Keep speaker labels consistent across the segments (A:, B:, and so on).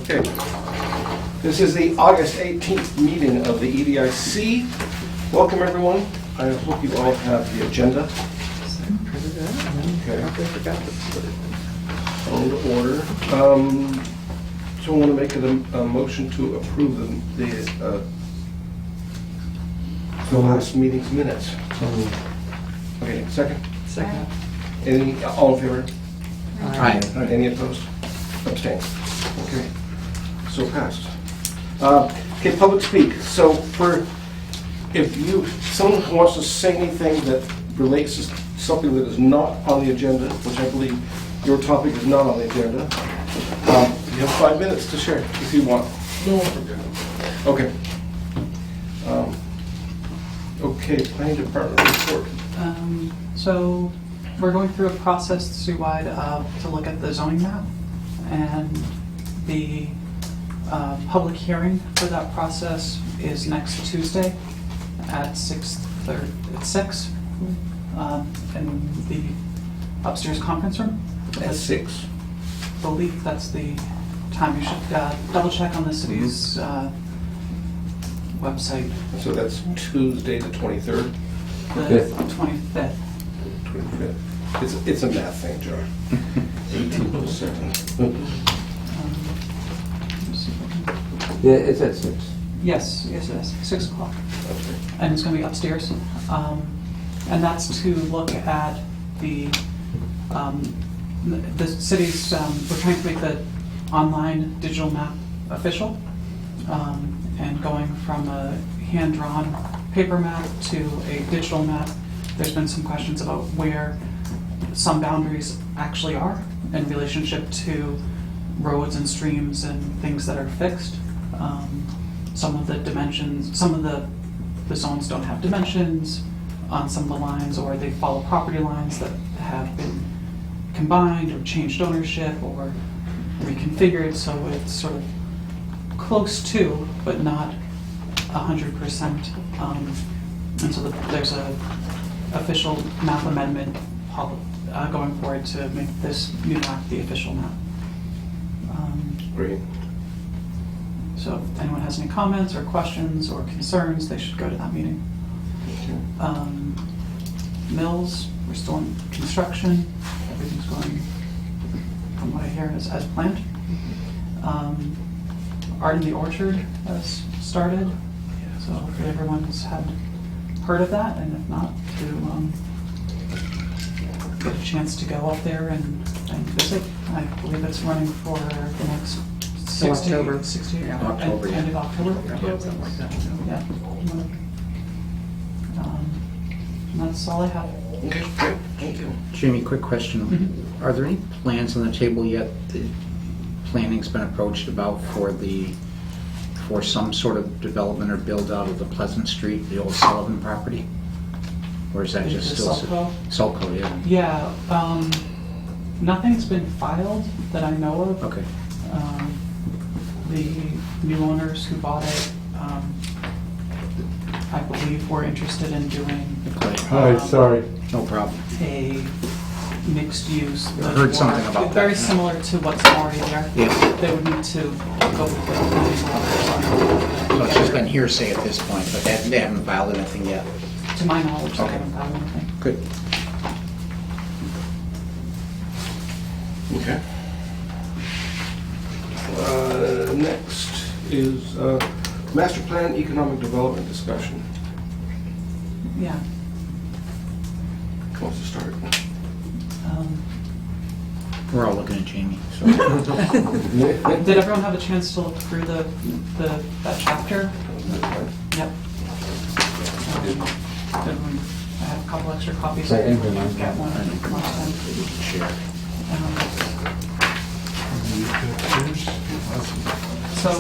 A: Okay. This is the August 18th meeting of the EDIC. Welcome, everyone. I hope you all have the agenda. Okay. On order. So I want to make a motion to approve the last meeting's minutes. Okay, second?
B: Second.
A: All in favor?
B: Aye.
A: Any opposed? Abstain. Okay. So passed. Okay, public speak. So if someone wants to say anything that relates to something that is not on the agenda, which I believe your topic is not on the agenda, you have 5 minutes to share if you want. No, okay. Okay, planning department report.
C: So we're going through a process citywide to look at the zoning map, and the public hearing for that process is next Tuesday at 6:30. At 6 in the upstairs conference room.
A: At 6.
C: I believe that's the time. You should double check on the city's website.
A: So that's Tuesday the 23rd?
C: The 25th.
A: 25th. It's a math thing, John. 18%.
B: Yeah, it's at 6.
C: Yes, it is. 6 o'clock.
A: Okay.
C: And it's going to be upstairs. And that's to look at the city's, we're trying to make the online digital map official, and going from a hand-drawn paper map to a digital map. There's been some questions about where some boundaries actually are in relationship to roads and streams and things that are fixed. Some of the dimensions, some of the zones don't have dimensions on some of the lines, or they follow property lines that have been combined or changed ownership or reconfigured, so it's sort of close to, but not 100%. And so there's a official map amendment going forward to make this new map the official map.
A: Great.
C: So if anyone has any comments or questions or concerns, they should go to that meeting. Mills, we're still in construction. Everything's going, from what I hear, as planned. Art in the Orchard has started, so hopefully everyone's heard of that, and if not, to get a chance to go up there and visit. I believe it's running for the next
B: October.
C: End of October. Yeah. And that's all I have.
A: Okay, great. Thank you.
D: Jamie, quick question. Are there any plans on the table yet that planning's been approached about for some sort of development or build out of the Pleasant Street, the old Sullivan property? Or is that
C: The
D: just still...
C: Sulco?
D: Sulco, yeah.
C: Yeah, nothing's been filed that I know of.
D: Okay.
C: The new owners who bought it, I believe, were interested in doing
D: No problem.
C: a mixed use.
D: I heard something about that.
C: Very similar to what's already there.
D: Yeah.
C: They would need to go with the
D: So it's just been hearsay at this point, but they haven't filed anything yet.
C: to my knowledge, they
D: Okay.
C: haven't found anything.
D: Good.
A: Okay. Next is master plan economic development discussion.
C: Yeah.
A: Who wants to start?
D: We're all looking at Jamie, so...
C: Did everyone have a chance to look through that chapter? Yep. I have a couple extra copies.
B: That ends in
C: I'll get one last time.
D: Share.
C: So,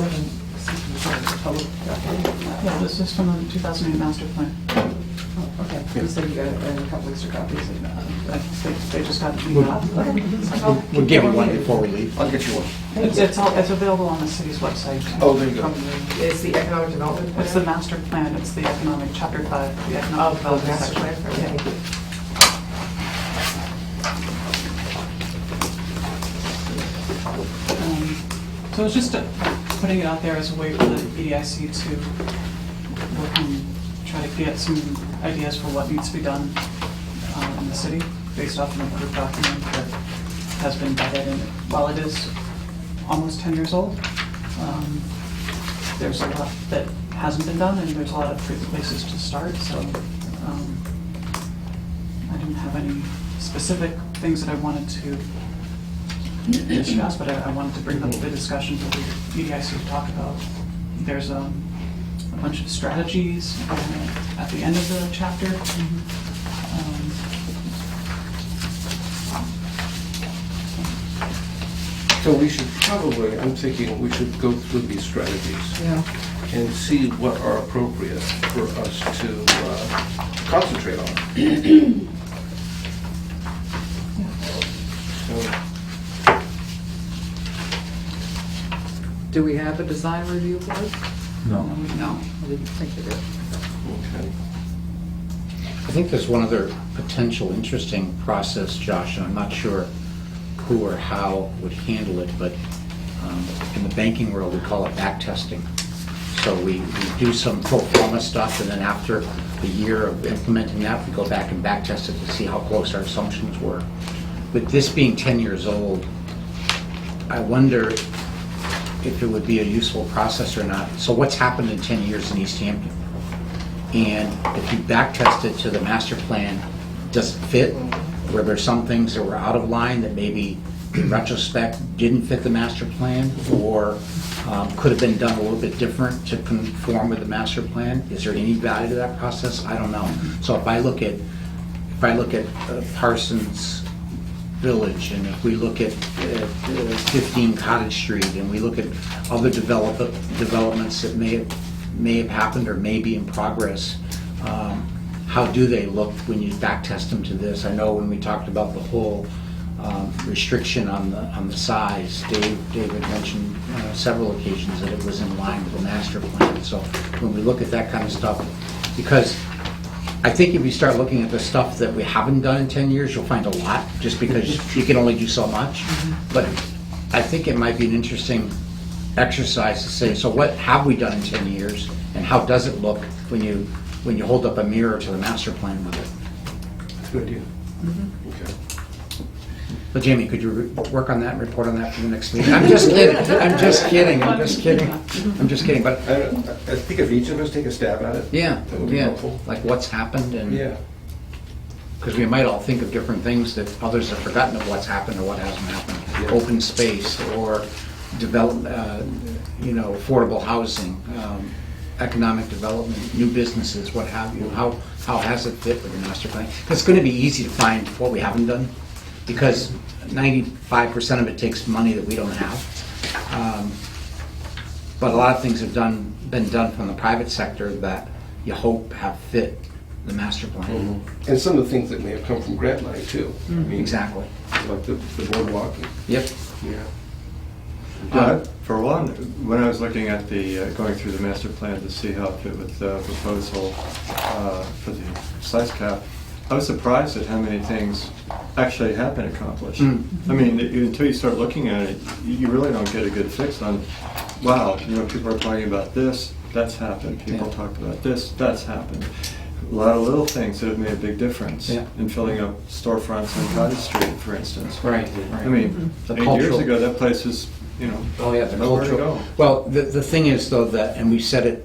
C: yeah, this is from the 2008 master plan.
B: Okay, you said you got a couple extra copies.
C: They just got emailed.
D: We'll give you one before we leave.
A: I'll get you one.
C: It's available on the city's website.
A: Oh, there you go.
B: It's the economic development plan?
C: It's the master plan, it's the economic, chapter 5, the economic development
B: master
C: section.
B: plan, thank you.
C: So it's just putting it out there as a way for the EDIC to work and try to get some ideas for what needs to be done in the city based off an approved document that has been vetted. And while it is almost 10 years old, there's a lot that hasn't been done, and there's a lot of places to start. So I didn't have any specific things that I wanted to discuss, but I wanted to bring up the discussion for the EDIC to talk about. There's a bunch of strategies at the end of the chapter.
A: So we should probably, I'm thinking we should go through these strategies
B: Yeah.
A: and see what are appropriate for us to concentrate on. So,
B: Do we have a design review board?
D: No.
B: No, I didn't think we did.
A: okay.
D: I think there's one other potential interesting process, Josh, and I'm not sure who or how would handle it, but in the banking world, we call it back testing. So we do some pro forma stuff, and then after the year of implementing that, we go back and back test it to see how close our assumptions were. With this being 10 years old, I wonder if it would be a useful process or not. So what's happened in 10 years in Easthampton? And if you back test it to the master plan, does it fit? Were there some things that were out of line that maybe in retrospect didn't fit the master plan, or could have been done a little bit different to conform with the master plan? Is there any value to that process? I don't know. So if I look at Parsons Village, and if we look at 15 Cottage Street, and we look at other developments that may have happened or may be in progress, how do they look when you back test them to this? I know when we talked about the whole restriction on the size, David mentioned several occasions that it was in line with the master plan. So when we look at that kind of stuff, because I think if you start looking at the stuff that we haven't done in 10 years, you'll find a lot, just because you can only do so much. But I think it might be an interesting exercise to say, so what have we done in 10 years, and how does it look when you hold up a mirror to the master plan with it?
A: That's a good idea. Okay.
D: But Jamie, could you work on that and report on that for the next meeting? I'm just kidding, I'm just kidding, I'm just kidding, I'm just kidding, but
A: I think if each of us take a stab at it.
D: yeah,
A: That would be helpful.
D: like what's happened, and
A: Yeah.
D: because we might all think of different things that others have forgotten of what's happened or what hasn't happened.
A: Yeah.
D: Open space, or affordable housing, economic development, new businesses, what have you. How has it fit with the master plan? 'Cause it's going to be easy to find what we haven't done, because 95% of it takes money that we don't have. But a lot of things have been done from the private sector that you hope have fit the master plan.
A: And some of the things that may have come from grant money too. I mean,
D: Exactly.
A: like the boardwalk.
D: Yep.
A: Yeah.
E: For one, when I was looking at going through the master plan to see how it fit with the proposal for the size cap, I was surprised at how many things actually have been accomplished. I mean, until you start looking at it, you really don't get a good fix on, wow, people are talking about this, that's happened. People talked about this, that's happened. A lot of little things that have made a big difference in filling up storefronts on Cottage Street, for instance.
D: Right.
E: I mean,
D: The
E: 8 years
D: cultural-
E: ago, that place was,
D: Oh, yeah, the
E: nowhere to
D: cultural.
E: go.
D: Well, the thing is, though, that, and we said it,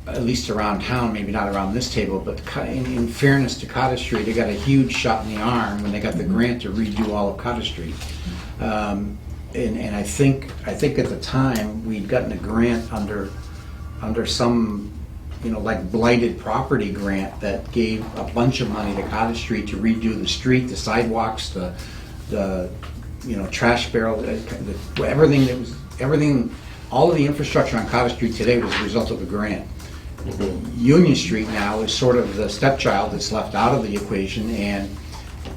D: at least around town, maybe not around this table, but in fairness to Cottage Street, they got a huge shot in the arm when they got the grant to redo all of Cottage Street. And I think at the time, we'd gotten a grant under some, like blighted property grant that gave a bunch of money to Cottage Street to redo the street, the sidewalks, the trash barrel, everything, all of the infrastructure on Cottage Street today was a result of the grant. Union Street now is sort of the stepchild that's left out of the equation, and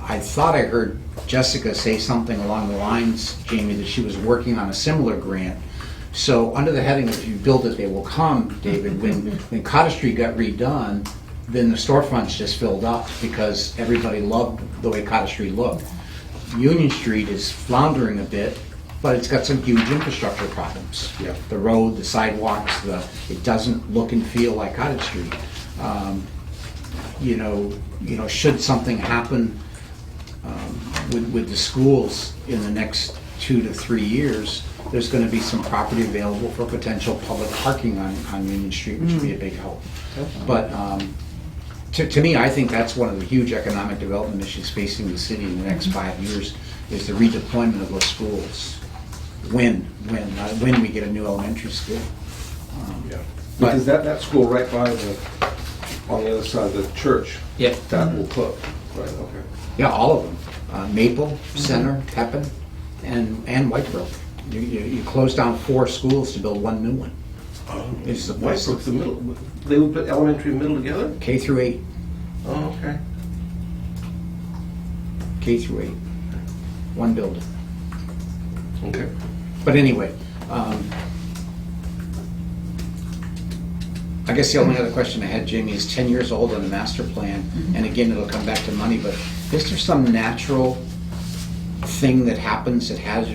D: I thought I heard Jessica say something along the lines, Jamie, that she was working on a similar grant. So under the heading of "If you build it, they will come," David, when Cottage Street got redone, then the storefronts just filled up because everybody loved the way Cottage Street looked. Union Street is floundering a bit, but it's got some huge infrastructure problems.
A: Yeah.
D: The road, the sidewalks, it doesn't look and feel like Cottage Street. Should something happen with the schools in the next 2 to 3 years, there's going to be some property available for potential public parking on Union Street, which would be a big help. But to me, I think that's one of the huge economic development issues facing the city in the next 5 years, is the redeployment of those schools. When we get a new elementary school.
A: Yeah. Because that school right by on the other side of the church,
D: Yeah.
A: that will close, right, okay.
D: Yeah, all of them. Maple, Center, Pepin, and Whitebrook. You close down 4 schools to build 1 new one. It's the place.
A: Whitebrook's the middle, they will put elementary and middle together?
D: K through 8.
A: Oh, okay.
D: K through 8. 1 building.
A: Okay.
D: But anyway, I guess the only other question I had, Jamie, is 10 years old on the master plan, and again, it'll come back to money, but is there some natural thing that happens that has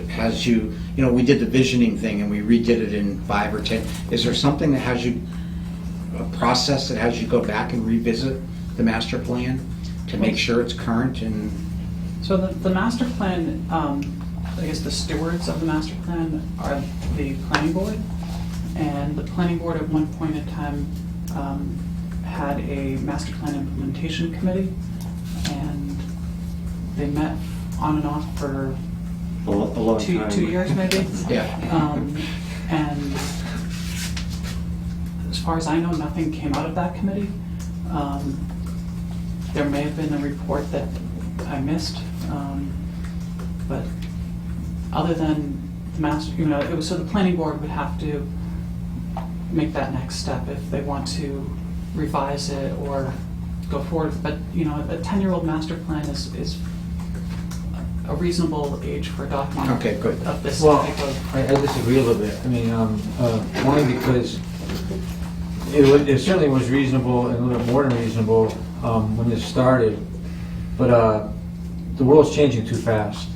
D: you, we did the visioning thing and we redid it in 5 or 10. Is there something that has you, a process that has you go back and revisit the master plan to make sure it's current and?
C: So the master plan, I guess the stewards of the master plan are the planning board. And the planning board at one point in time had a master plan implementation committee, and they met on and off for
E: A long time.
C: 2 years maybe.
D: Yeah.
C: And as far as I know, nothing came out of that committee. There may have been a report that I missed, but other than the master, it was, so the planning board would have to make that next step if they want to revise it or go forward. But a 10-year-old master plan is a reasonable age for a document
D: Okay, good.
C: of this
F: Well,
C: type of.
F: I disagree a little bit. I mean, one, because it certainly was reasonable and a little bit more than reasonable when this started, but the world's changing too fast.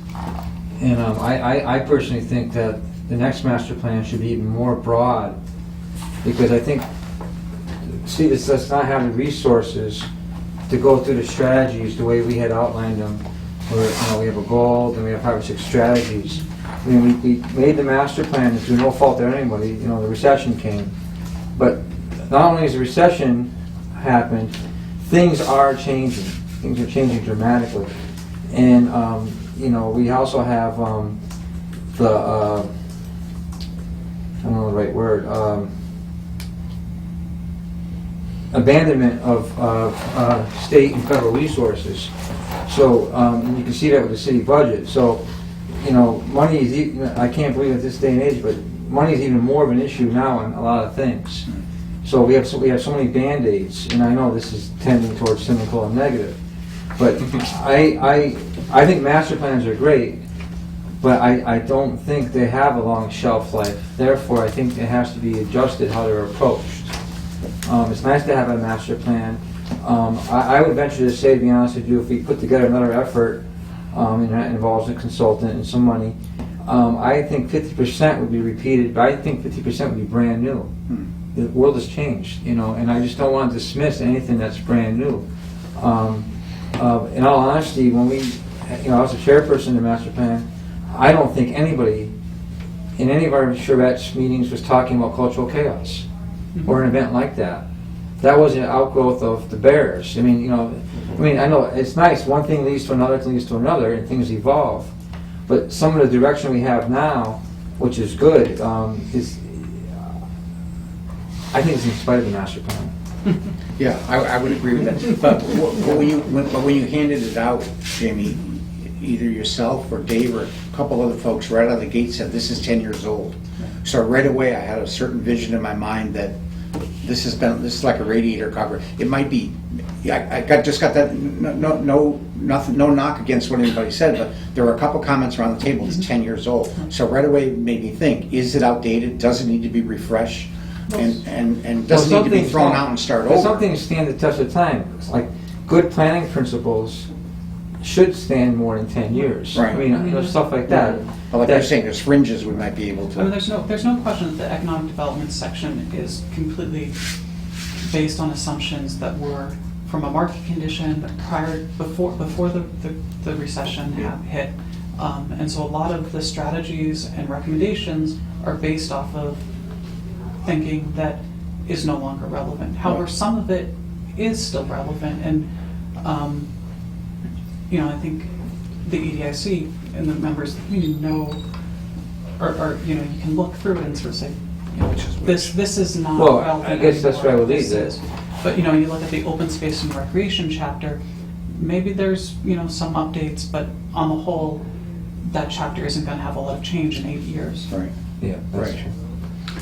F: And I personally think that the next master plan should be even more broad, because I think, it's us not having resources to go through the strategies the way we had outlined them, where we have a goal, then we have 5 or 6 strategies. I mean, we made the master plan through no fault of anybody. The recession came, but not only has the recession happened, things are changing. Things are changing dramatically, and we also have the I don't know the right word. Abandonment of state and federal resources. So and you can see that with the city budget. So money is I can't believe at this day and age, but money is even more of an issue now on a lot of things. So we have so many band-aids, and I know this is tending towards cynical and negative, but I think master plans are great, but I don't think they have a long shelf life. Therefore, I think it has to be adjusted how they're approached. It's nice to have a master plan. I would venture to say, to be honest with you, if we put together another effort, and that involves a consultant and some money, I think 50% would be repeated, but I think 50% would be brand new. The world has changed, and I just don't want to dismiss anything that's brand new. In all honesty, when I was a chairperson of the master plan, I don't think anybody in any of our charrettes meetings was talking about cultural chaos or an event like that. That was an outgrowth of the Bears. I know it's nice. One thing leads to another, and things evolve. But some of the direction we have now, which is good, is I think it's in spite of the master plan.
D: Yeah, I would agree with that. But when you handed it out, Jamie, either yourself or Dave or a couple other folks right out of the gate said, this is 10 years old. So right away I had a certain vision in my mind that this is like a radiator cover. It might be, I just got that, no knock against what anybody said, but there were a couple comments around the table, it's 10 years old. So right away it made me think, is it outdated? Does it need to be refreshed? And does it need to be thrown out and start over?
F: Some things stand the test of time. It's like good planning principles should stand more than 10 years.
D: Right.
F: Stuff like that.
D: But like you're saying, there's fringes we might be able
C: I mean,
D: to.
C: there's no question that the economic development section is completely based on assumptions that were from a market condition before the recession hit. And so a lot of the strategies and recommendations are based off of thinking that is no longer relevant. However, some of it is still relevant, and I think the EDIC and the members of the community know, or you can look through it and sort of say, this is not
F: Well,
C: relevant
F: I guess that's
C: anymore.
F: where I would leave
C: This
F: it.
C: is. But you look at the open space and recreation chapter, maybe there's some updates, but on the whole, that chapter isn't going to have a lot of change in 8 years.
D: Right.
F: Yeah, that's
D: Right.
F: true.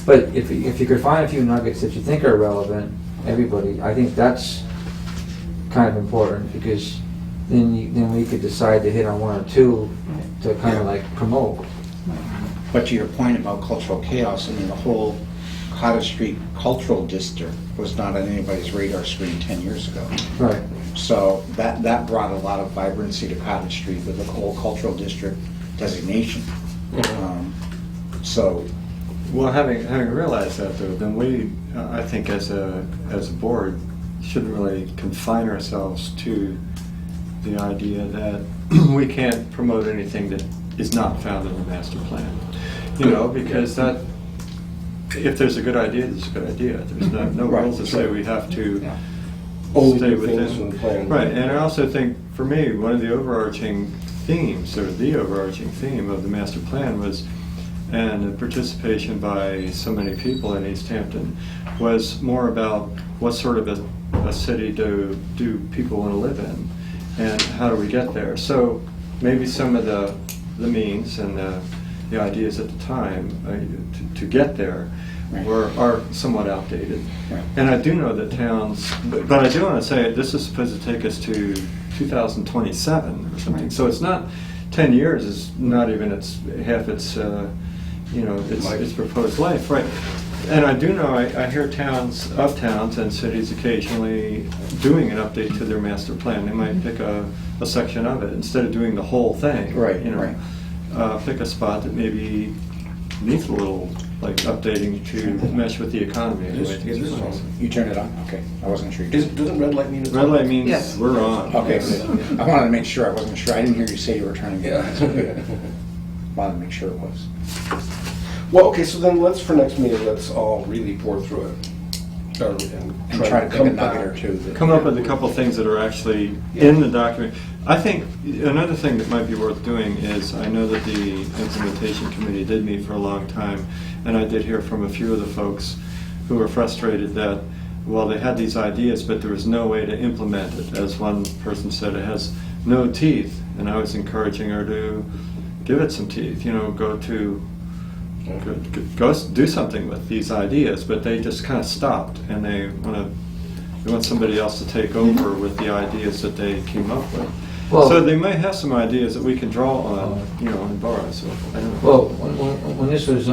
F: But if you could find a few nuggets that you think are relevant, everybody, I think that's kind of important, because then we could decide to hit on one or two to kind of like promote.
D: But to your point about cultural chaos, I mean, the whole Cottage Street Cultural District was not on anybody's radar screen 10 years ago.
F: Right.
D: So that brought a lot of vibrancy to Cottage Street with the whole cultural district designation. So,
E: Well, having realized that, though, then we, I think, as a board, shouldn't really confine ourselves to the idea that we can't promote anything that is not found in the master plan. Because that, if there's a good idea, there's a good idea. There's no
A: Right,
E: rules that say we have to
D: yeah.
A: Only
E: stay
A: do things
E: within.
A: in the plan.
E: Right, and I also think, for me, one of the overarching themes, or the overarching theme of the master plan was, and the participation by so many people in Easthampton, was more about what sort of a city do people want to live in, and how do we get there. So maybe some of the means and the ideas at the time to get there
D: Right.
E: are somewhat outdated.
D: Right.
E: And I do know that towns, but I do want to say, this is supposed to take us to 2027 or something.
C: Right.
E: So it's not, 10 years is not even half its proposed life, right? And I do know, I hear towns and cities occasionally doing an update to their master plan. They might pick a section of it instead of doing the whole thing.
D: Right,
E: Right. Pick a spot that maybe needs a little, like, updating to mesh with the economy.
A: Is
E: the way
A: this
E: things are
A: on?
E: going.
D: You turned it on? Okay, I wasn't sure.
A: Doesn't red light mean it's
E: Red
A: on?
E: light means
B: Yes.
E: we're on.
D: Okay,
E: Yes.
D: good. I wanted to make sure, I wasn't sure. I didn't hear you say you were turning it on.
A: Yeah.
D: So good. Wanted to make sure it was.
A: Well, okay, so then for next meeting, let's all really pour through it. And
D: And try to pick a
A: come
D: nugget or
A: back.
D: two. that-
E: Come up with a couple things that are actually in the document. I think another thing that might be worth doing is, I know that the implementation committee did meet for a long time, and I did hear from a few of the folks who were frustrated that, well, they had these ideas, but there was no way to implement it. As one person said, it has no teeth, and I was encouraging her to give it some teeth, go do something with these ideas, but they just kind of stopped, and they want somebody else to take over with the ideas that they came up with.
F: Well-
E: So they might have some ideas that we can draw on, and borrow, so I don't know.
F: Well, when this was,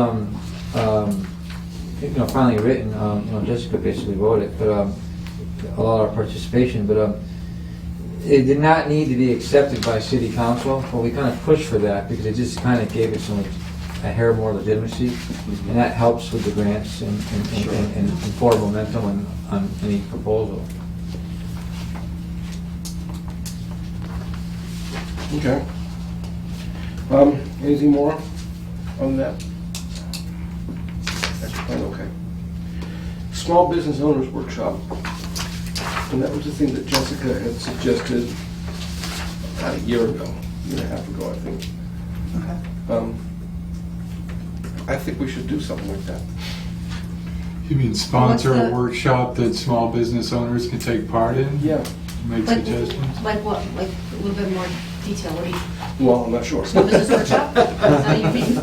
F: finally written, Jessica basically wrote it, but a lot of participation, but it did not need to be accepted by city council, but we kind of pushed for that because it just kind of gave it a hair more legitimacy, and that helps with the grants and forward momentum on any proposal.
A: Okay. Anything more on that? That's fine, okay. Small Business Owners Workshop. And that was the thing that Jessica had suggested about a year and a half ago, I think.
C: Okay.
A: I think we should do something like that.
G: You mean sponsor
B: What's
G: a
B: the-
G: workshop that small business owners can take part in?
A: Yeah.
G: Make
H: Like,
G: suggestions?
H: like what? Like a little bit more detail. What do you?
A: Well, I'm not sure.
H: Small business workshop? Is that what you mean?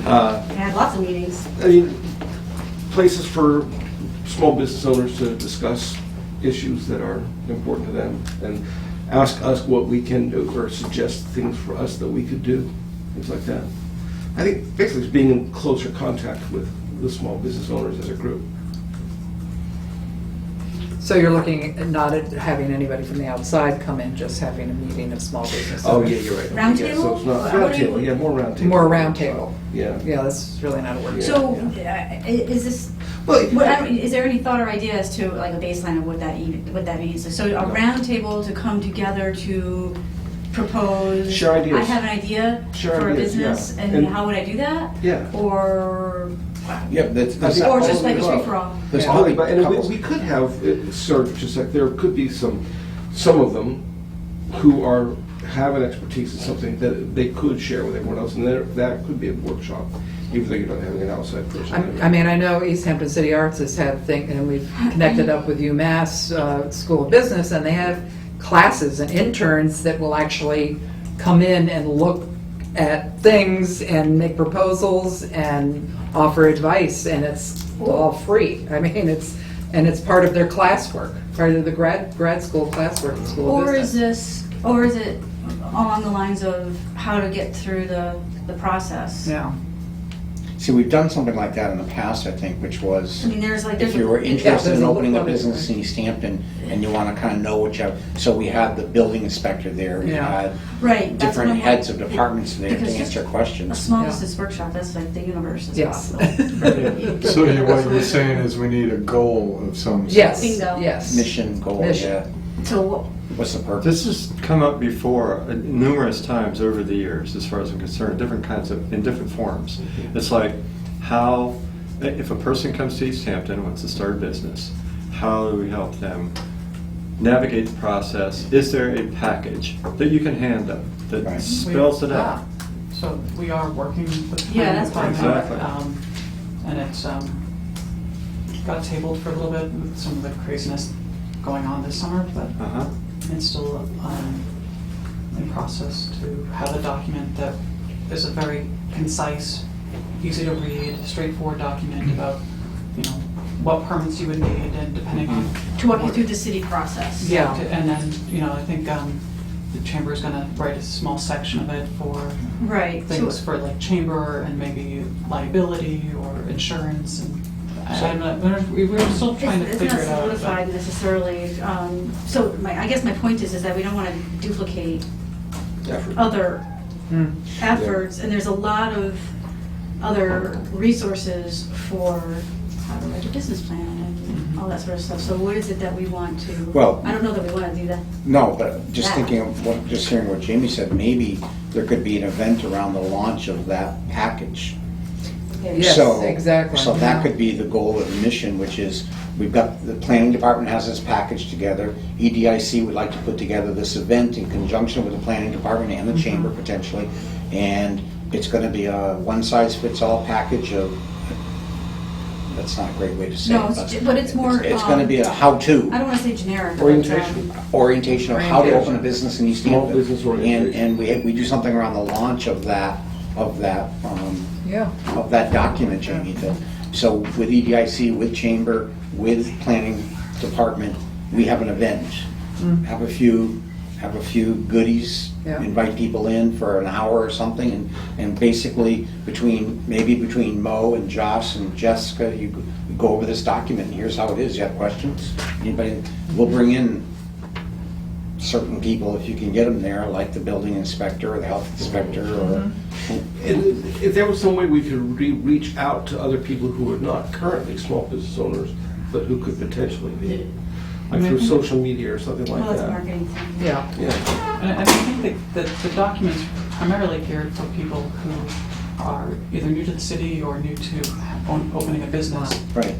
H: I had lots of meetings.
A: I mean, places for small business owners to discuss issues that are important to them and ask us what we can do or suggest things for us that we could do, things like that. I think basically it's being in closer contact with the small business owners as a group.
B: So you're looking at not at having anybody from the outside come in, just having a meeting of small business
A: Oh,
B: owners?
A: yeah, you're right.
H: Round
A: Yeah, so
H: table?
A: it's not,
H: What
A: round
H: do you-
A: table, yeah, more round table.
B: More round table.
A: Yeah.
B: Yeah, that's really not a workshop.
H: So, is this,
A: Well,
H: is there any thought or idea as to like a baseline of what that means? So a round table to come together to propose.
A: Share ideas.
H: I have an idea
A: Share
H: for a
A: ideas,
H: business,
A: yeah.
H: and
A: And-
H: how would I do that?
A: Yeah.
H: Or,
D: Yeah, that's,
A: I think
H: or
A: all
H: just
A: of
H: like
A: the
H: a
A: above.
H: free-for-all?
D: there's
A: Yeah,
D: probably
A: but- and
D: couples.
A: we could have, sort of, just like, there could be some of them who have an expertise in something that they could share with everyone else, and that could be a workshop, even though you're not having an outside person.
B: I mean, I know Easthampton City Arts has had thing, and we've connected up with UMass School of Business, and they have classes and interns that will actually come in and look at things and make proposals and offer advice, and it's all free. I mean, it's part of their classwork, part of the grad school classwork in School of
H: Or is
B: Business.
H: it along the lines of how to get through the process?
B: Yeah.
D: See, we've done something like that in the past, I think, which was,
H: I mean, there's
D: if you were interested
B: there's
D: in
B: a
D: opening a
B: lot of
D: business in Easthampton and you want to kind of know what you have, so we had the building inspector there, we
B: Yeah.
D: had
H: Right. that's
D: different
H: what I'm
D: heads of
H: like-
D: departments there to
H: because
D: answer
H: A
D: questions.
H: small
B: Yeah.
H: business workshop, that's like the universe is
B: Yes.
H: possible.
G: So what you're saying is we need a goal of some sort.
B: Yes,
H: Bingo.
B: yes.
D: Mission, goal,
B: Mission.
D: yeah.
H: So,
D: What's the purpose?
E: This has come up before numerous times over the years, as far as I'm concerned, different kinds of, in different forms. It's like how, if a person comes to Easthampton and wants to start a business, how do we help them navigate the process? Is there a package that you can hand them that
D: Right.
E: spells it out?
C: So we are working with the
H: Yeah,
C: planning
H: that's fine.
C: department.
E: Exactly.
C: And it's got tabled for a little bit with some of the craziness going on this summer, but
E: Uh-huh.
C: it's still in process to have a document that is a very concise, easy to read, straightforward document about, what permits you would need and depending on.
H: to walk you through the city process.
B: Yeah.
C: And then, I think the chamber is gonna write a small section of it for
H: Right.
C: things for like chamber and maybe liability or insurance and we're still trying to
H: It's
C: figure
H: not
C: it out. but-
H: solidified necessarily. So I guess my point is that we don't want to duplicate
A: Effort.
H: other
B: Mm.
H: efforts, and there's a lot of other resources for how to write a business plan and all that sort of stuff. So what is it that we want to?
D: Well-
H: I don't know that we want to do that.
D: No, but just
H: That.
D: thinking of just hearing what Jamie said, maybe there could be an event around the launch of that package.
B: Yes,
D: So-
B: exactly.
D: So that could be the goal of the mission, which is, we've got, the planning department has this package together. EDIC would like to put together this event in conjunction with the planning department and the chamber potentially. And it's gonna be a one-size-fits-all package of, that's not a great way to say it.
H: No, but it's more.
D: It's gonna be a how-to.
H: I don't want to say generic. but,
A: Orientation.
D: Orientation of how to open a business in East
A: Small
D: Hampton.
A: business orientation.
D: And we do something around the launch of that
B: Yeah.
D: of that document, Jamie. So with EDIC, with Chamber, with Planning Department, we have an event. Have a few goodies,
B: Yeah.
D: invite people in for an hour or something, and basically between Mo and Joss and Jessica, you go over this document, and here's how it is. You have questions? Anybody? We'll bring in certain people if you can get them there, like the building inspector or the health inspector or.
A: And if there was some way we could reach out to other people who are not currently small business owners, but who could potentially be, like through social media or something like
H: Well, that's a
A: that.
H: marketing thing.
B: Yeah.
A: Yeah.
C: And I think that the document's primarily geared for people who are either new to the city or new to opening a business.
D: Right.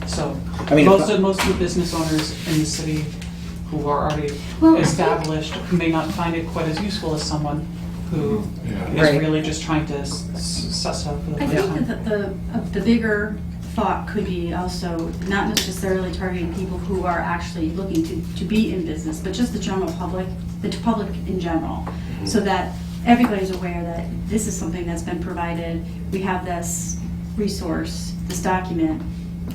C: So
D: I mean,
C: most of the business owners in the city who are already
H: Well-
C: established may not find it quite as useful as someone who
G: Yeah.
C: is
B: Right.
C: really just trying to suss out for the
H: I
C: first
H: think
C: time.
H: that the bigger thought could be also not necessarily targeting people who are actually looking to be in business, but just the general public, the public in general, so that everybody's aware that this is something that's been provided. We have this resource, this document,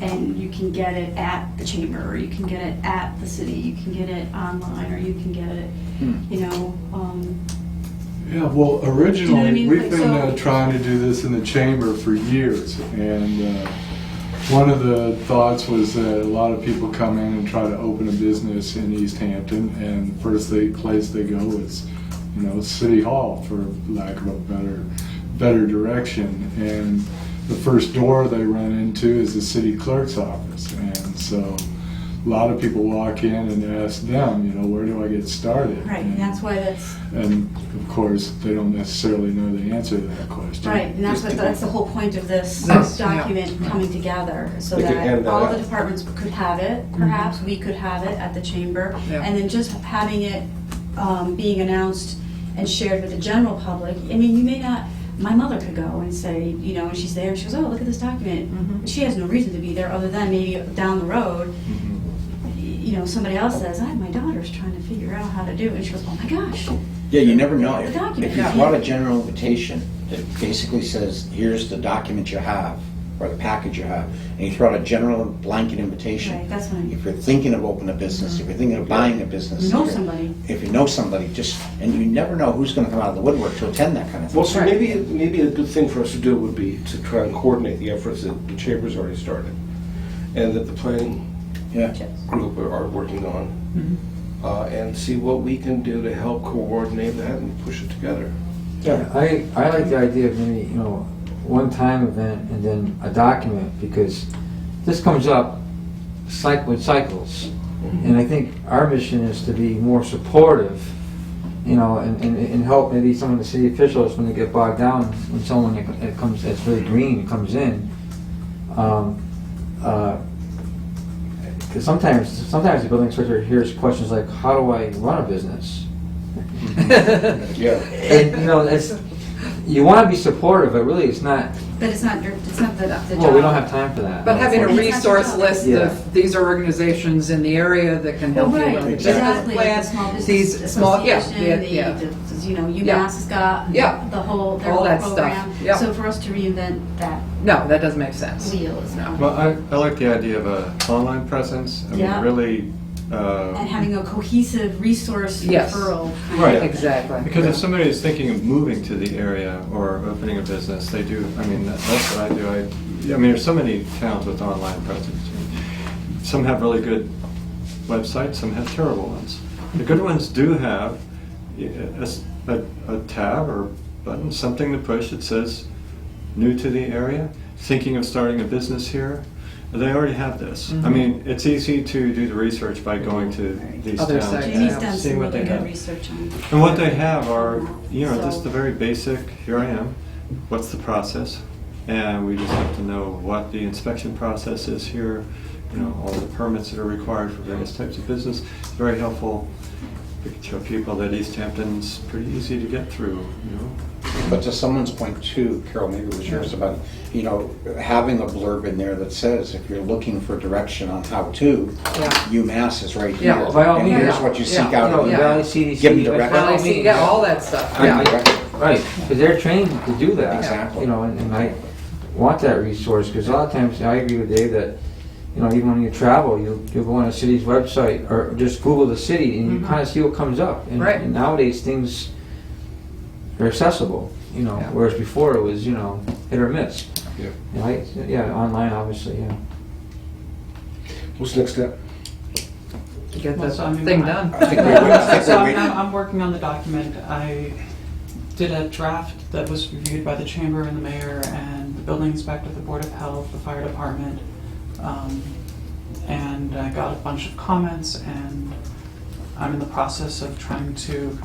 H: and you can get it at the chamber, or you can get it at the city, you can get it online, or you can get it,
G: Yeah, well, originally,
H: Do you know what I mean?
G: we've been
H: So-
G: trying to do this in the chamber for years, and One of the thoughts was that a lot of people come in and try to open a business in Easthampton, and the first place they go is, City Hall, for lack of a better direction. And the first door they run into is the city clerk's office, and so a lot of people walk in and ask them, where do I get started?
H: Right, and that's why that's,
G: And of course, they don't necessarily know the answer to that question.
H: right, and that's the whole point of this
B: This,
H: document coming together, so
A: They could hand
H: that
A: that
H: all
A: out.
H: the departments could have it, perhaps, we could have it at the chamber,
B: Yeah.
H: and then just having it being announced and shared with the general public. I mean, you may not, my mother could go and say, and she's there, and she goes, oh, look at this document. She has no reason to be there, other than maybe down the road, somebody else says, my daughter's trying to figure out how to do it, and she goes, oh my gosh.
I: Yeah, you never know.
H: The document.
I: If you brought a general invitation that basically says, here's the document you have, or the package you have, and you throw out a general blanket invitation.
H: Right, that's what I mean.
I: If you're thinking of opening a business, if you're thinking of buying a business.
H: You know
I: if you're-
H: somebody.
I: If you know somebody, and you never know who's gonna come out of the woodwork to attend that kind of thing.
A: Well, so maybe a good thing for us to do would be to try and coordinate the efforts that the chamber's already started, and that the planning
I: Yeah.
A: group are working on, and see what we can do to help coordinate that and push it together.
F: Yeah, I like the idea of maybe, one-time event and then a document, because this comes up with cycles. And I think our mission is to be more supportive, and help maybe some of the city officials when they get bogged down, when someone that comes, that's really green comes in. Because sometimes the building inspector hears questions like, how do I run a business?
A: Yeah.
F: And, it's, you want to be supportive, but really it's not,
H: But it's not the job.
F: well, we don't have time for that.
B: But having a
H: It's not
B: resource
H: the
B: list
F: Yeah.
B: of, these are organizations in the area that can help you
H: Right,
B: run the business
H: exactly, the
B: plan.
H: small business
B: These small, yeah,
H: association,
B: yeah.
H: UMass
B: Yeah.
H: has got
B: Yeah.
H: the whole, their
B: All
H: whole
B: that stuff,
H: program.
B: yeah.
H: So for us to reinvent that
B: No, that doesn't make sense.
H: wheel is not.
E: Well, I like the idea of an online presence. I mean,
H: Yeah.
E: really.
H: And having a cohesive resource
B: Yes.
H: referral. kind
E: Right.
H: of-
B: Exactly.
E: Because if somebody is thinking of moving to the area or opening a business, they do, that's what I do. There's so many towns with online presence. Some have really good websites, some have terrible ones. The good ones do have a tab or button, something to push that says, new to the area, thinking of starting a business here. They already have this. It's easy to do the research by going to these
B: Other
E: towns.
B: sites,
H: Jamie's
B: Yeah.
H: done
E: Seeing
H: some
E: what
H: really
E: they
H: good
E: have.
H: research on.
E: And what they have are,
H: So-
E: just the very basic, here I am, what's the process? And we just have to know what the inspection process is here, all the permits that are required for various types of business. It's very helpful. We can show people that Easthampton's pretty easy to get through,
I: But to someone's point too, Carol, maybe it was yours, about, having a blurb in there that says, if you're looking for direction on how to,
B: Yeah.
I: UMass is right
B: Yeah.
I: here.
F: By all
I: And
F: means.
I: here's what you seek
B: Yeah.
I: out.
F: The
B: Yeah.
F: Valley CDC.
I: Give them direction.
F: by all
B: Well, see,
F: means.
B: yeah, all that stuff,
I: Yeah.
B: yeah.
F: Right, because they're trained to do that.
I: Exactly.
F: And I want that resource, because a lot of times, I agree with Dave that, even when you travel, you'll go on a city's website, or just Google the city, and you kind of see what comes up. And
B: Right.
F: and nowadays, things are accessible,
B: Yeah.
F: whereas before it was, hit or miss.
A: Yeah.
F: Online, obviously, yeah.
A: What's the next step?
B: To get
C: Well,
B: that
C: so, I mean,
B: thing
C: I-
B: done.
I: I think we're
C: So
I: waiting.
C: I'm working on the document. I did a draft that was reviewed by the chamber and the mayor and the building inspector, the board of health, the fire department. And I got a bunch of comments, and I'm in the process of trying to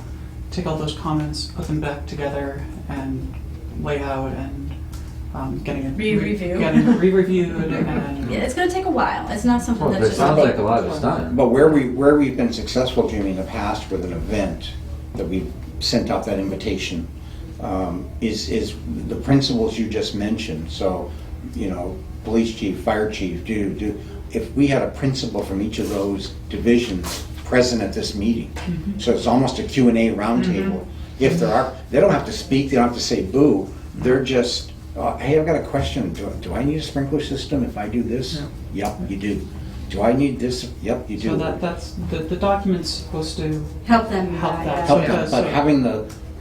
C: take all those comments, put them back together and lay out, and getting it
H: Re-review.
C: getting it re-reviewed and
H: Yeah, it's gonna take a while. It's not something
F: Well,
H: that's
F: it
H: just.
F: sounds like a lot is done.
I: But where we've been successful, Jamie, in the past with an event that we've sent out that invitation, is the principles you just mentioned. So, police chief, fire chief, if we had a principal from each of those divisions present at this meeting, so it's almost a Q&A roundtable. If they don't have to speak, they don't have to say boo, they're just, hey, I've got a question. Do I need a sprinkler system if I do this? Yep, you do. Do I need this? Yep, you do.
C: so that's the document's supposed to
H: Help them.
C: Help that.
I: Help
C: Yeah,
I: them,
C: so-
I: but having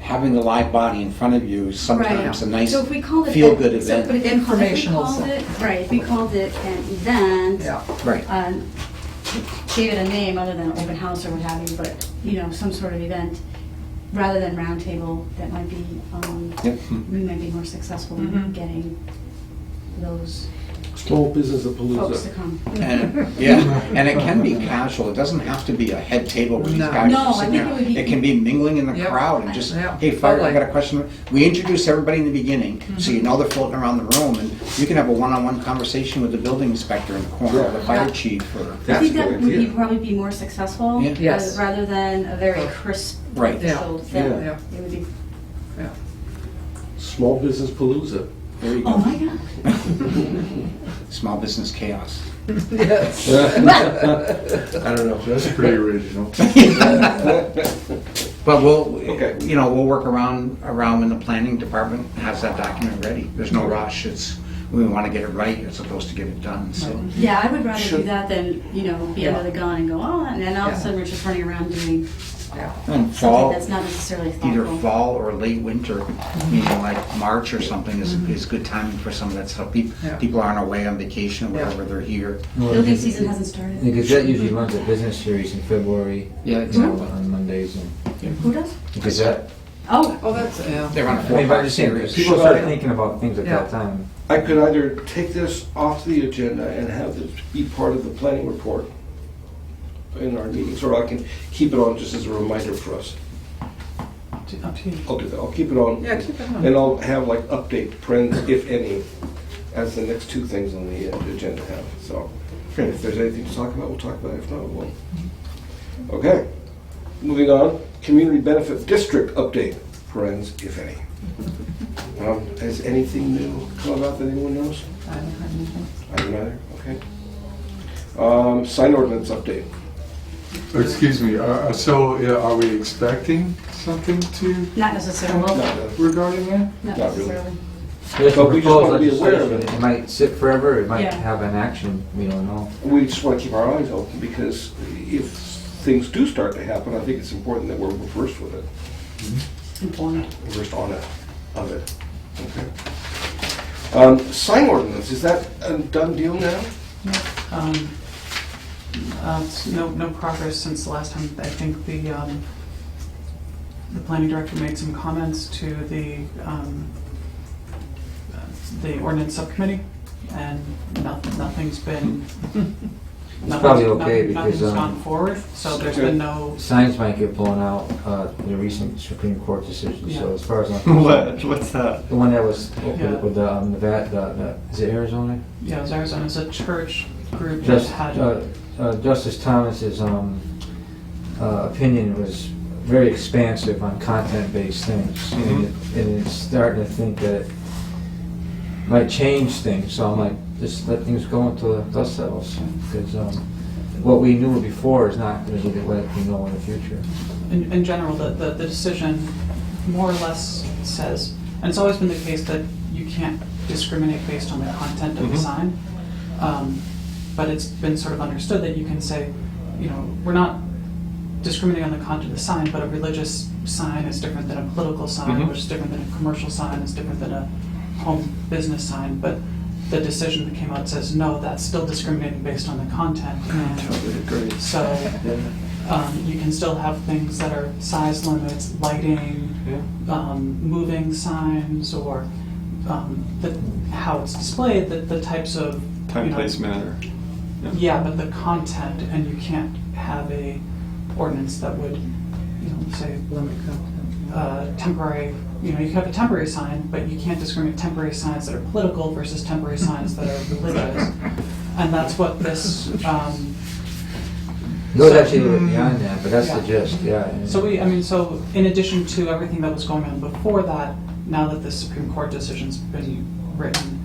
I: having the live body in front of you is sometimes a nice
H: So if we called it.
I: feel-good
H: so-
I: event.
H: but if we called-
B: Informational
H: if we called
B: sense.
H: it- Right, if we called it an event.
B: Yeah.
I: Right.
H: Gave it a name other than open house or what have you, but, some sort of event, rather than roundtable, that might be,
I: Yep.
H: we might be more successful in getting those
A: Small business of
H: folks to
A: Palooza.
H: come.
I: And it can be casual. It doesn't have to be a head table where these
B: No.
I: guys
H: No,
I: are
H: I
I: sitting
H: think
I: there.
H: it would be-
I: It can be mingling in the
B: Yep.
I: crowd and just,
B: Yeah,
I: hey, fire, I
B: totally.
I: got a question. We introduce everybody in the beginning, so you know they're floating around the room, and you can have a one-on-one conversation with the building inspector in the corner, or the fire
B: Yeah.
I: chief, or...
H: I
A: That's
H: think
A: a
H: that
A: good
H: would
A: idea.
H: probably be more successful.
I: Yeah.
B: Yes.
H: Rather than a very crisp.
I: Right.
B: Yeah.
H: official thing.
B: Yeah.
H: It would be,
B: Yeah.
A: Small business Palooza. There you go.
H: oh my God.
I: Small business chaos.
B: Yes.
A: I don't know.
G: That's pretty original.
I: But we'll,
A: Okay.
I: we'll work around when the planning department has that document ready. There's no rush. We want to get it right as opposed to get it done, so.
H: Yeah, I would rather do
A: Should-
H: that than, be
B: Yeah.
H: under the gun and go, oh, and then all of a sudden we're just running around doing
B: Yeah.
I: And
H: something
I: fall,
H: that's not necessarily
I: either
H: thoughtful.
I: fall or late winter, meaning like March or something is good timing for some of that stuff.
B: Yeah.
I: People aren't away on vacation or whatever, they're here.
H: Building season hasn't started.
F: The Gazette usually runs a business series in February,
I: Yeah,
F: you know, on Mondays. And
H: Who does?
F: the Gazette.
H: Oh,
B: Oh, that's, yeah.
I: They're on a
F: I mean, but I'm
I: four-part
F: just saying,
I: series.
F: people
A: Should
F: start
A: I-
F: thinking about things at
B: Yeah.
F: that time.
A: I could either take this off the agenda and have this be part of the planning report in our meetings, or I can keep it on just as a reminder for us.
C: Up to you.
A: I'll do that. I'll keep it on.
B: Yeah, keep it on.
A: And I'll have like update trends, if any, as the next two things on the agenda have. So if there's anything to talk about, we'll talk about it. If not, we won't. Okay. Moving on. Community Benefit District update, trends, if any. Has anything new come about that anyone knows?
C: I haven't heard anything.
A: I don't either. Okay. Sign ordinance update.
G: Excuse me, so are we expecting something to
H: not necessarily.
G: regarding that?
H: Not
A: Not really.
H: necessarily.
F: There's
A: But we just
F: proposed
A: wanna be aware of
F: legislation.
A: it.
F: It might sit forever, it might
H: Yeah.
F: have an action, we don't know.
A: We just want to keep our eyes open because if things do start to happen, I think it's important that we're first with it.
H: Informed.
A: First on it, of it. Okay. Sign ordinance, is that a done deal now?
C: No progress since the last time. I think the planning director made some comments to the ordinance subcommittee, and nothing's been.
F: probably okay
C: Nothing's
F: because,
C: gone forward, so there's been no.
F: Signs might get blown out, the recent Supreme Court decision, so
C: Yeah.
F: as far as I'm concerned.
E: What's that?
F: The one that was
C: Yeah.
F: with the, is it Arizona?
C: Yeah, it was Arizona. It's a church group that
F: Just,
C: had.
F: Justice Thomas's opinion was very expansive on content-based things, and it's starting to think that it might change things. So I'm like, just let things go until the dust settles, because what we knew before is not going to be what we know in the future.
C: In general, the decision more or less says, and it's always been the case that you can't discriminate based on the content of the sign. But it's been sort of understood that you can say, we're not discriminating on the content of the sign, but a religious sign is different than a political sign, which is different than a commercial sign, is different than a home business sign. But the decision that came out says, no, that's still discriminating based on the content. And
E: Totally agree.
C: so you can still have things that are size limits, lighting, moving signs, or how it's displayed, the types of
E: Time, place, manner.
C: Yeah, but the content, and you can't have a ordinance that would, say
B: Limit content.
C: temporary. You can have a temporary sign, but you can't discriminate temporary signs that are political versus temporary signs that are religious. And that's what this.
F: It goes
C: So-
F: actually a little bit beyond that, but that's the
C: Yeah.
F: gist, yeah.
C: So in addition to everything that was going on before that, now that the Supreme Court decision's been written,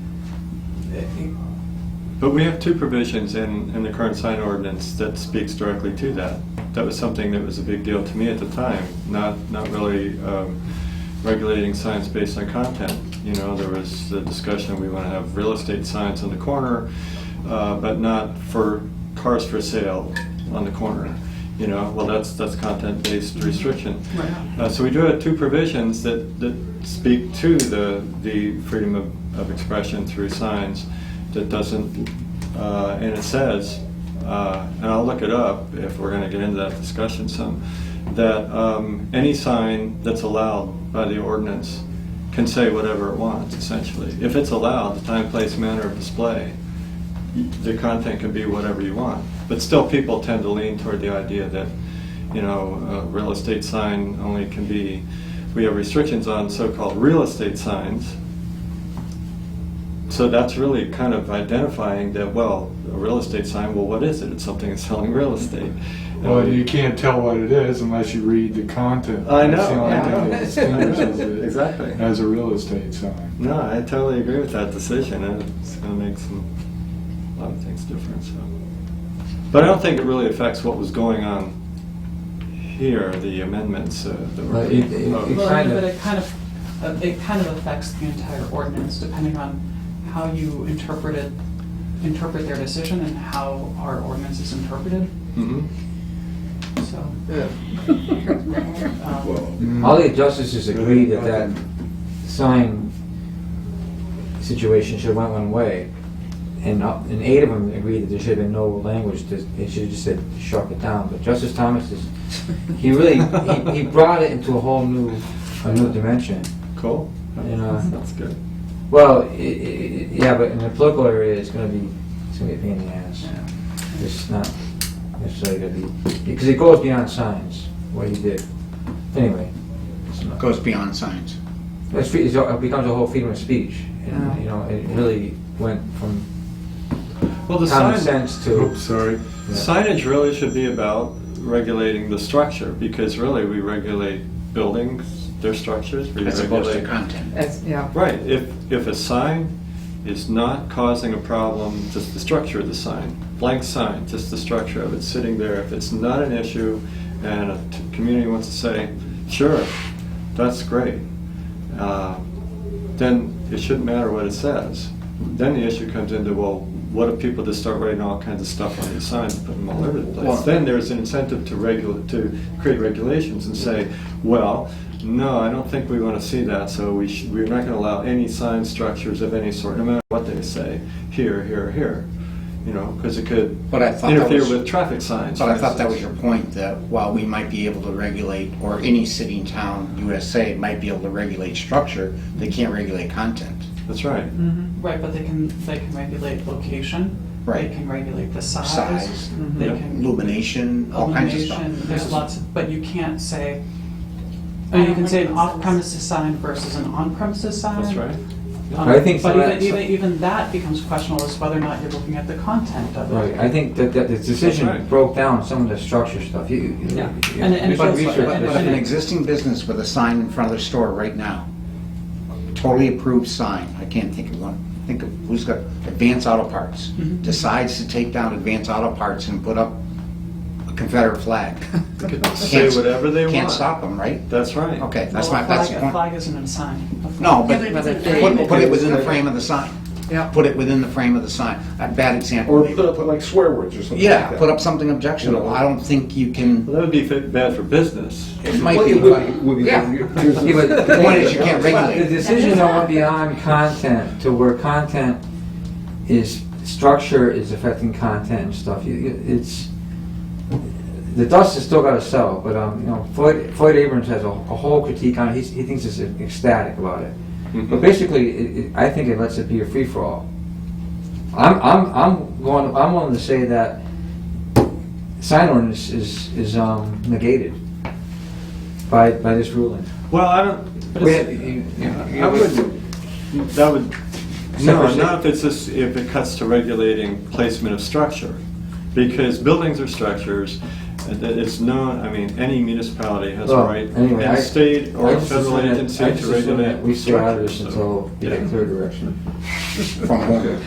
E: But we have two provisions in the current sign ordinance that speaks directly to that. That was something that was a big deal to me at the time, not really regulating signs based on content. There was the discussion, we want to have real estate signs on the corner, but not for cars for sale on the corner. You know, well, that's content-based restriction.
C: Right.
E: So we do have two provisions that speak to the freedom of expression through signs that doesn't, and it says, and I'll look it up if we're going to get into that discussion some, that any sign that's allowed by the ordinance can say whatever it wants, essentially. If it's allowed, the time, place, manner of display, the content can be whatever you want. But still, people tend to lean toward the idea that, you know, a real estate sign only can be, we have restrictions on so-called real estate signs. So that's really kind of identifying that, well, a real estate sign, well, what is it? It's something that's selling real estate.
G: Well, you can't tell what it is unless you read the content.
E: I know,
G: That's the only
E: I
G: thing
E: know.
G: that distinguishes it
E: Exactly.
G: as a real estate sign.
E: No, I totally agree with that decision. It's going to make a lot of things different. So, but I don't think it really affects what was going on here. The amendments that were
F: But
E: being
F: it-
E: proposed.
C: Well,
F: kind
C: but
F: of-
C: it kind of affects the entire ordinance depending on how you interpret their decision and how our ordinance is interpreted,
E: Mhm.
C: so.
F: All the justices agreed that that sign situation should have went one way, and 8 of them agreed that there should have been no language, it should have just said, shut it down. But Justice Thomas, he really, he brought it into a whole new dimension.
E: Cool. That's good.
F: Well, yeah, but in the political area, it's gonna be a pain in the ass. It's not necessarily gonna be, because it goes beyond signs, what he did. Anyway.
I: It goes beyond signs.
F: It becomes a whole freedom of speech, and, you know, it really went from
E: Well, the
F: common
E: sign,
F: sense to.
G: Oops, sorry.
F: Yeah.
E: signage really should be about regulating the structure, because really we regulate buildings, their structures. We
I: As opposed to
E: regulate.
I: content.
B: Yeah.
E: Right. If a sign is not causing a problem, just the structure of the sign, blank sign, just the structure of it sitting there, if it's not an issue and a community wants to say, sure, that's great, then it shouldn't matter what it says. Then the issue comes into, well, what if people just start writing all kinds of stuff on these signs and put them all over the place?
I: Well-
E: Then there's an incentive to create regulations and say, well, no, I don't think we want to see that, so we're not going to allow any sign structures of any sort, no matter what they say, here, here, here. You know, because it could
I: But I thought that
E: interfere
I: was-
E: with traffic signs.
I: But I
E: for
I: thought that was
E: instance.
I: your point, that while we might be able to regulate, or any city and town, USA, might be able to regulate structure, they can't regulate content.
E: That's right.
C: Right, but they can regulate location.
I: Right.
C: They can regulate the size.
I: Size.
C: They
E: Yeah.
C: can.
I: Illumination, all kinds of stuff.
C: Illumination, there's lots, but you can't say, I mean, you can say an off-premises sign versus an on-premises sign.
E: That's right.
F: I think some of
C: But
F: that-
C: even that becomes questionable as whether or not you're looking at the content of it.
F: Right, I think that the decision
E: That's right.
F: broke down some of the structure stuff.
C: Yeah. And it
F: we should
C: feels
F: research
C: like-
F: this.
I: But if an existing business with a sign in front of their store right now, totally approved sign, I can't think of one, think of who's got Advance Auto Parts, decides to take down Advance Auto Parts and put up a Confederate flag.
E: They could say whatever they want.
I: Can't stop them, right?
E: That's right.
I: Okay, that's
C: Well,
I: that's the
C: a
I: point.
C: flag isn't a sign.
I: No, but
H: Yeah, but it's
B: But
H: a-
I: put it within the frame of the sign.
B: Yeah.
I: Put it within the frame of the sign. A bad example.
A: Or
I: maybe.
A: put up like swear words or something
I: Yeah,
A: like that.
I: put up something objectionable. I don't think you can,
E: Well, that would be bad for business.
I: it might
A: Well,
I: be,
A: it would be-
B: Yeah.
F: Yeah, but
I: the point is you can't
F: The
I: regulate.
F: decision that went beyond content to where content is, structure is affecting content and stuff. It's, the dust has still got to settle, but, you know, Floyd Abrams has a whole critique on it. He thinks it's ecstatic about it. But basically, I think it lets it be a free-for-all. I'm willing to say that sign ordinance is negated by this ruling.
E: Well, I don't.
C: But
F: We
C: it's-
F: had-
E: I wouldn't. That would. No, not if it's just, if it cuts to regulating placement of structure, because buildings are structures. And that it's known. I mean, any municipality has a
F: Well,
E: right,
F: anyway,
E: and state or
F: I just
E: federal
F: assume that-
E: agency
F: I just
E: to
F: assume
E: regulate
F: that we stay out of this
E: structures,
F: until we get
E: yeah.
F: clear direction.
I: From home.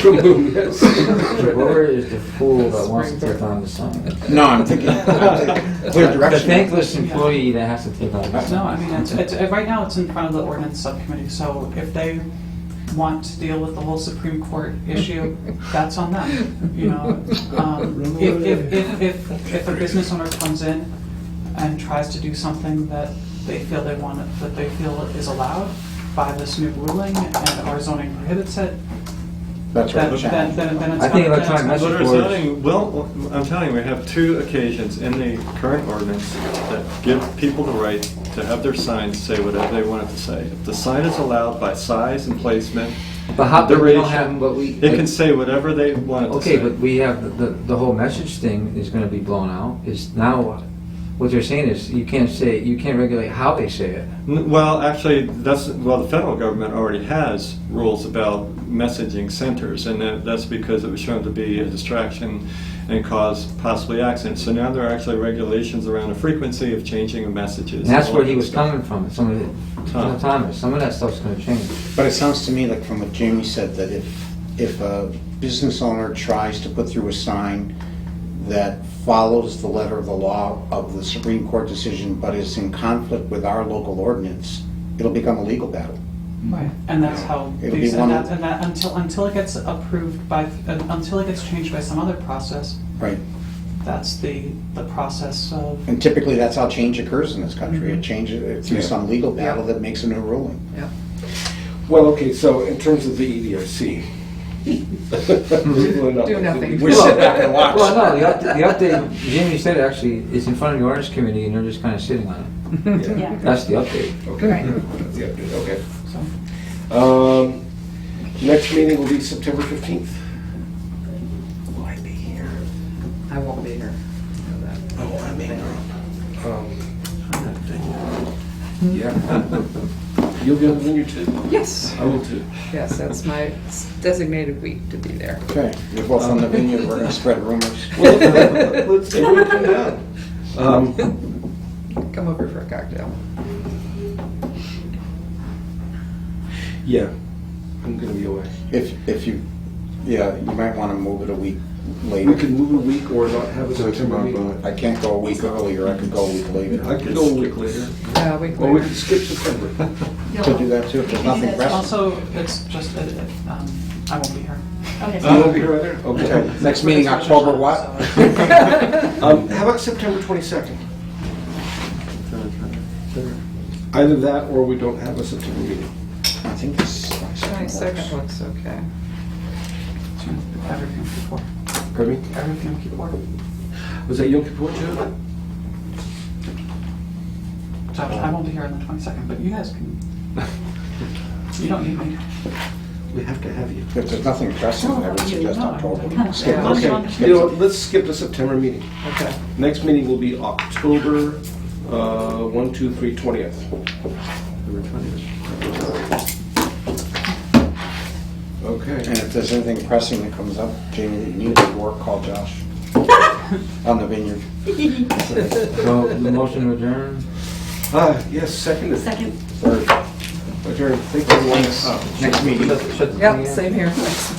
A: From whom, yes.
F: Whoever is the fool that wants to take on the sign?
I: No, I'm thinking clear
F: The
I: direction.
F: thankless employee that has to take on the sign.
C: No, I mean, right now it's in front of the ordinance subcommittee, so if they want to deal with the whole Supreme Court issue, that's on them, you know. If a business owner comes in and tries to do something that they feel that they feel is allowed by this new ruling and or zoning prohibits it,
I: That's
C: then
I: right.
C: it's
F: I
C: not.
F: think electronic message
E: But our
F: boards-
E: zoning, well, I'm telling you, we have 2 occasions in the current ordinance that give people the right to have their signs say whatever they want it to say. If the sign is allowed by size and placement,
F: But how, but we don't have,
E: duration,
F: but we.
E: it can say whatever they want it to say.
F: Okay, but we have, the whole message thing is gonna be blown out, is now, what they're saying is, you can't regulate how they say it.
E: Well, actually, the federal government already has rules about messaging centers, and that's because it was shown to be a distraction and cause possibly accidents. So now there are actually regulations around the frequency of changing of messages.
F: And that's
E: all
F: where
E: that
F: he was
E: stuff.
F: coming from, Thomas, some of that stuff's gonna change.
I: But it sounds to me like from what Jamie said, that if a business owner tries to put through a sign that follows the letter of the law of the Supreme Court decision, but is in conflict with our local ordinance, it'll become a legal battle.
C: Right, and that's how
I: It'll be
C: these,
I: one
C: and
I: of-
C: that, until it gets approved by, until it gets changed by some other process,
I: Right.
C: that's the process of,
I: And typically, that's how change occurs in this country. It changes through
A: Yeah.
I: some legal battle that makes a new ruling.
B: Yeah.
A: Well, okay, so in terms of the EDRC.
B: Do nothing.
A: We sit back and watch.
F: Well, no, the update, Jamie said actually, it's in front of the ordinance committee and they're just kinda sitting on it.
H: Yeah.
F: That's the update.
A: Okay.
H: Right.
A: That's the update, okay.
C: so.
A: Next meeting will be September 15th. Will I be here?
B: I won't be here. I know that.
A: Oh, I may not. Yeah. You'll be on the vineyard too?
B: Yes,
A: I will too.
B: yes, that's my designated week to be there.
I: Okay, you're both on the vineyard, we're gonna spread rumors.
A: Well, let's everyone come down.
B: Come over for a cocktail.
A: Yeah, I'm gonna be away.
I: If you, yeah, you might wanna move it a week
A: We
I: later.
A: could move a week or not have a
G: So
A: September
G: tomorrow,
A: meeting.
G: but
I: I can't go a week earlier, I could go a week later.
A: I could go a week later.
B: Yeah, we
A: Or we could skip September.
I: Could do that too, if there's nothing pressing.
C: Also, it's just, I won't be here.
H: Okay.
A: You won't be here either?
I: Okay,
A: Okay.
I: next meeting, October what?
A: How about September 22nd? Either that or we don't have a September meeting.
I: I think it's.
B: 22nd looks okay.
C: Everything before,
A: Pardon me?
C: everything before.
A: Was that Yom Kippur too?
C: So I won't be here on the 22nd, but you guys can, you don't need me.
A: We have to have you.
I: If there's nothing pressing, I would suggest October.
C: No.
I: Skip
C: Yeah.
I: this.
A: Okay, you know what, let's skip the September meeting.
B: Okay.
A: Next meeting will be October 1, 2, 3, 20th. Okay.
I: And if there's anything pressing that comes up, Jamie, that you need to work, call Josh on the vineyard.
F: So, the motion to adjourn?
A: Yes, second.
H: Second.
I: Third.
A: Adjourn. Thank you everyone.
I: Next meeting.
F: Shut the thing
B: Yep,
F: in?
B: same here. Thanks.